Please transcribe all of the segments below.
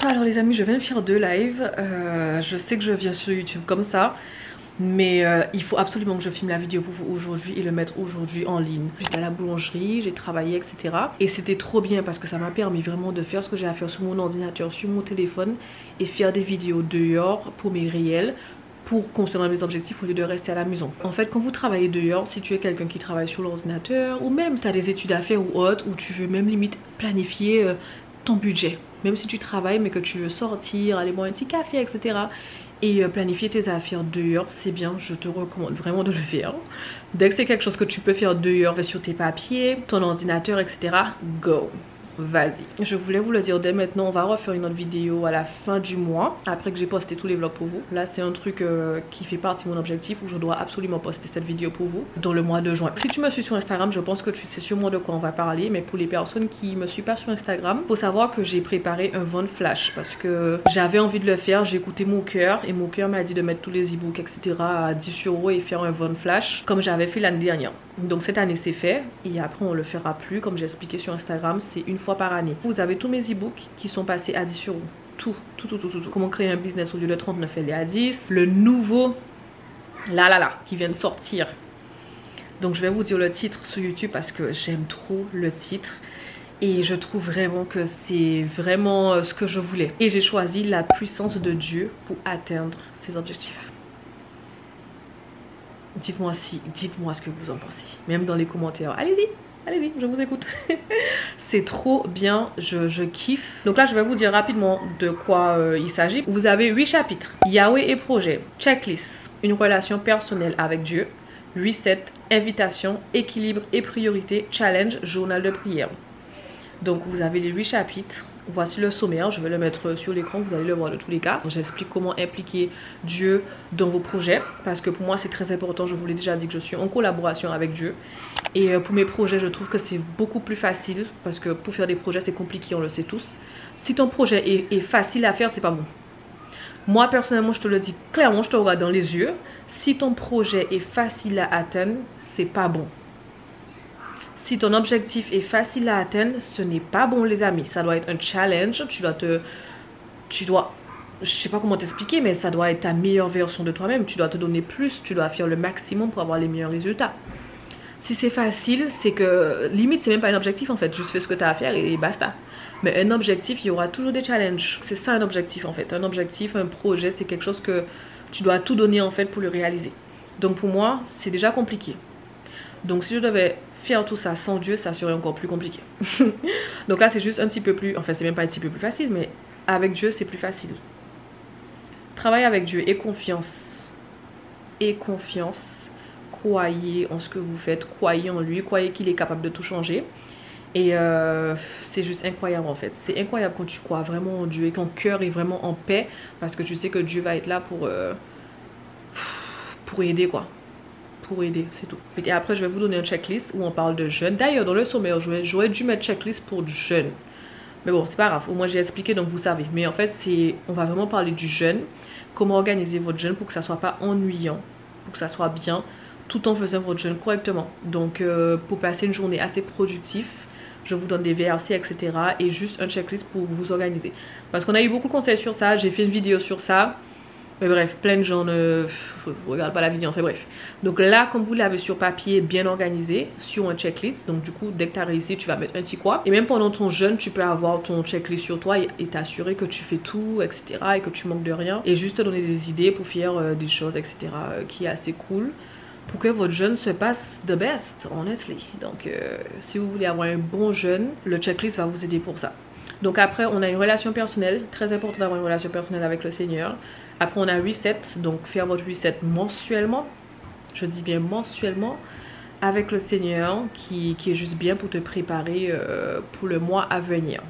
Alors les amis, je viens de faire 2 lives. Je sais que je viens sur YouTube comme ça, mais il faut absolument que je filme la vidéo pour vous aujourd'hui et le mettre aujourd'hui en ligne. J'étais à la boulangerie, j'ai travaillé, etc. Et c'était trop bien parce que ça m'a permis vraiment de faire ce que j'ai à faire sur mon ordinateur, sur mon téléphone et faire des vidéos dehors pour mes réels, pour concernant mes objectifs au lieu de rester à la maison. En fait, quand vous travaillez dehors, si tu es quelqu'un qui travaille sur l'ordinateur ou même si tu as des études à faire ou autre, ou tu veux même limite planifier ton budget, même si tu travailles mais que tu veux sortir, aller boire un petit café, etc. et planifier tes affaires dehors, c'est bien, je te recommande vraiment de le faire. Dès que c'est quelque chose que tu peux faire dehors, sur tes papiers, ton ordinateur, etc., go! Vas-y. Je voulais vous le dire dès maintenant, on va refaire une autre vidéo à la fin du mois, après que j'ai posté tous les vlogs pour vous. Là, c'est un truc qui fait partie de mon objectif où je dois absolument poster cette vidéo pour vous dans le mois de juin. Si tu me suis sur Instagram, je pense que tu sais sûrement de quoi on va parler, mais pour les personnes qui me suivent pas sur Instagram, faut savoir que j'ai préparé un vente flash parce que j'avais envie de le faire, j'ai écouté mon cœur et mon cœur m'a dit de mettre tous les e-books, etc. à 10 € et faire un vente flash comme j'avais fait l'année dernière. Donc cette année c'est fait et après on le fera plus, comme j'ai expliqué sur Instagram, c'est une fois par année. Vous avez tous mes e-books qui sont passés à 10 €. Tout. Comment créer un business au lieu de 39, elle est à 10. Le nouveau, là, qui vient de sortir. Donc je vais vous dire le titre sur YouTube parce que j'aime trop le titre. Et je trouve vraiment que c'est vraiment ce que je voulais. Et j'ai choisi la puissance de Dieu pour atteindre ses objectifs. Dites-moi ce que vous en pensez. Même dans les commentaires. Allez-y, je vous écoute. C'est trop bien, je kiffe. Donc là, je vais vous dire rapidement de quoi il s'agit. Vous avez 8 chapitres. Yahweh et projet, checklist, une relation personnelle avec Dieu, reset, invitation, équilibre et priorité, challenge, journal de prière. Donc vous avez les 8 chapitres. Voici le sommaire, je vais le mettre sur l'écran, vous allez le voir de tous les cas. J'explique comment impliquer Dieu dans vos projets, parce que pour moi c'est très important, je vous l'ai déjà dit que je suis en collaboration avec Dieu. Et pour mes projets, je trouve que c'est beaucoup plus facile, parce que pour faire des projets c'est compliqué, on le sait tous. Si ton projet est facile à faire, c'est pas bon. Moi personnellement, je te le dis clairement, je te regarde dans les yeux, si ton projet est facile à atteindre, c'est pas bon. Si ton objectif est facile à atteindre, ce n'est pas bon les amis. Ça doit être un challenge. Je sais pas comment t'expliquer, mais ça doit être ta meilleure version de toi-même. Tu dois te donner plus, tu dois faire le maximum pour avoir les meilleurs résultats. Si c'est facile, c'est que limite c'est même pas un objectif en fait. Juste fais ce que tu as à faire et basta. Mais un objectif, il y aura toujours des challenges. C'est ça un objectif en fait. Un objectif, un projet, c'est quelque chose que tu dois tout donner en fait pour le réaliser. Donc pour moi, c'est déjà compliqué. Donc si je devais faire tout ça sans Dieu, ça serait encore plus compliqué. Donc là c'est juste un petit peu plus, enfin c'est même pas un petit peu plus facile, mais avec Dieu c'est plus facile. Travaille avec Dieu et confiance. Et confiance. Croyez en ce que vous faites, croyez en lui, croyez qu'il est capable de tout changer. Et c'est juste incroyable en fait. C'est incroyable quand tu crois vraiment en Dieu et ton cœur est vraiment en paix parce que tu sais que Dieu va être là pour aider quoi. Pour aider, c'est tout. Et après, je vais vous donner un checklist où on parle de jeûne. D'ailleurs, dans le sommaire, j'aurais dû mettre checklist pour jeûne. Mais bon, c'est pas grave. Au moins, j'ai expliqué, donc vous savez. Mais en fait, on va vraiment parler du jeûne. Comment organiser votre jeûne pour que ça soit pas ennuyant, pour que ça soit bien, tout en faisant votre jeûne correctement. Donc, pour passer une journée assez productive, je vous donne des versets, etc. Et juste un checklist pour vous organiser. Parce qu'on a eu beaucoup de conseils sur ça. J'ai fait une vidéo sur ça. Mais bref, plein de gens ne regardent pas la vidéo, enfin bref. Donc là, comme vous l'avez sur papier, bien organisé, sur un checklist. Donc du coup, dès que tu as réussi, tu vas mettre un petit quoi. Et même pendant ton jeûne, tu peux avoir ton checklist sur toi et t'assurer que tu fais tout, etc. Et que tu manques de rien. Et juste te donner des idées pour faire des choses, etc. Qui est assez cool. Pour que votre jeûne se passe the best, honestly. Donc si vous voulez avoir un bon jeûne, le checklist va vous aider pour ça. Donc après, on a une relation personnelle. Très important d'avoir une relation personnelle avec le Seigneur. Après, on a reset, donc faire votre reset mensuellement. Je dis bien mensuellement avec le Seigneur qui est juste bien pour te préparer pour le mois à venir.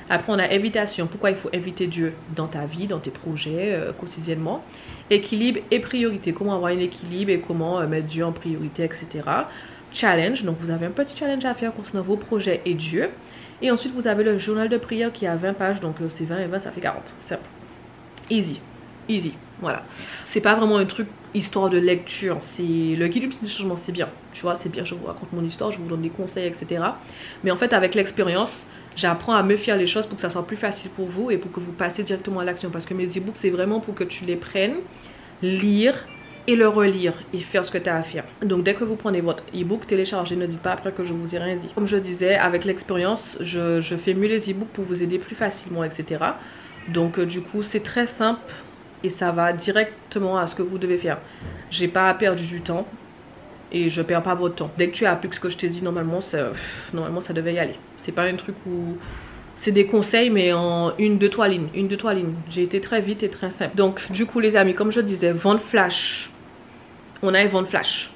Après, on a invitation. Pourquoi il faut inviter Dieu dans ta vie, dans tes projets quotidiennement. Équilibre et priorité. Comment avoir un équilibre et comment mettre Dieu en priorité, etc. Challenge. Donc, vous avez un petit challenge à faire concernant vos projets et Dieu. Et ensuite, vous avez le journal de prière qui a 20 pages. Donc, c'est 20 et 20, ça fait 40. Simple. Easy. Voilà. C'est pas vraiment un truc histoire de lecture. C'est le guide du changement, c'est bien. Tu vois, c'est bien. Je vous raconte mon histoire, je vous donne des conseils, etc. Mais en fait, avec l'expérience, j'apprends à me faire les choses pour que ça soit plus facile pour vous et pour que vous passiez directement à l'action. Parce que mes e-books, c'est vraiment pour que tu les prennes, lire et le relire et faire ce que tu as à faire. Donc dès que vous prenez votre e-book, téléchargez, ne dites pas après que je vous ai rien dit. Comme je disais, avec l'expérience, je fais mieux les e-books pour vous aider plus facilement, etc. Donc du coup, c'est très simple et ça va directement à ce que vous devez faire. J'ai pas perdu du temps et je perds pas votre temps. Dès que tu appliques ce que je t'ai dit, normalement ça devait y aller. C'est pas un truc où... C'est des conseils mais en 1-2-3 lignes. 1-2-3 lignes. J'ai été très vite et très simple. Donc du coup les amis, comme je disais, vente flash. On a une vente flash.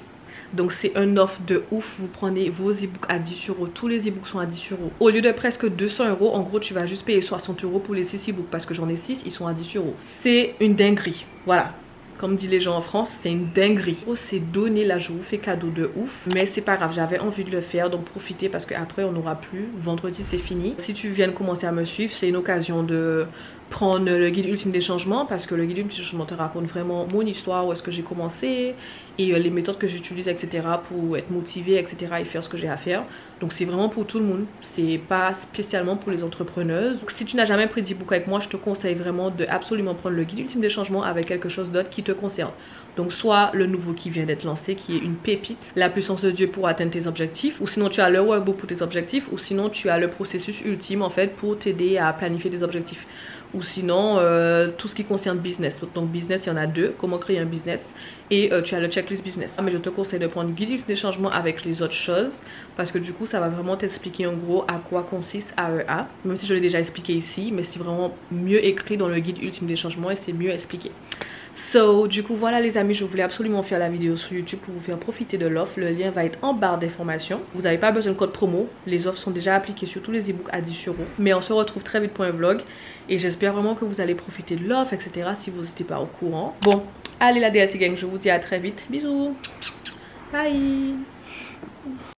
Donc c'est un offre de ouf. Vous prenez vos e-books à 10 €. Tous les e-books sont à 10 €. Au lieu de presque 200 €, en gros tu vas juste payer 60 € pour les 6 e-books. Parce que j'en ai 6, ils sont à 10 €. C'est une dinguerie. Voilà. Comme disent les gens en France, c'est une dinguerie. C'est donné là, je vous fais cadeau de ouf. Mais c'est pas grave, j'avais envie de le faire. Donc profitez parce qu'après on n'aura plus. Vendredi c'est fini. Si tu viens de commencer à me suivre, c'est une occasion de prendre le guide ultime des changements. Parce que le guide ultime des changements te raconte vraiment mon histoire, où est-ce que j'ai commencé. Et les méthodes que j'utilise, etc. pour être motivée, etc. et faire ce que j'ai à faire. Donc c'est vraiment pour tout le monde. C'est pas spécialement pour les entrepreneuses. Donc, si tu n'as jamais pris d'e-book avec moi, je te conseille vraiment de absolument prendre le guide ultime des changements avec quelque chose d'autre qui te concerne. Donc soit le nouveau qui vient d'être lancé, qui est une pépite, la puissance de Dieu pour atteindre tes objectifs, ou sinon tu as le workbook pour tes objectifs, ou sinon tu as le processus ultime en fait pour t'aider à planifier tes objectifs. Ou sinon tout ce qui concerne business. Donc business, il y en a 2, comment créer un business, et tu as le checklist business. Mais je te conseille de prendre le guide ultime des changements avec les autres choses, parce que du coup ça va vraiment t'expliquer en gros à quoi consiste AEA, même si je l'ai déjà expliqué ici, mais c'est vraiment mieux écrit dans le guide ultime des changements et c'est mieux expliqué. So, du coup voilà les amis, je voulais absolument faire la vidéo sur YouTube pour vous faire profiter de l'offre. Le lien va être en barre d'informations. Vous n'avez pas besoin de code promo. Les offres sont déjà appliquées sur tous les e-books à 10 €. Mais on se retrouve très vite pour un vlog. Et j'espère vraiment que vous allez profiter de l'offre, etc. si vous n'étiez pas au courant. Bon, allez la DLC gang, je vous dis à très vite. Bisous. Bye.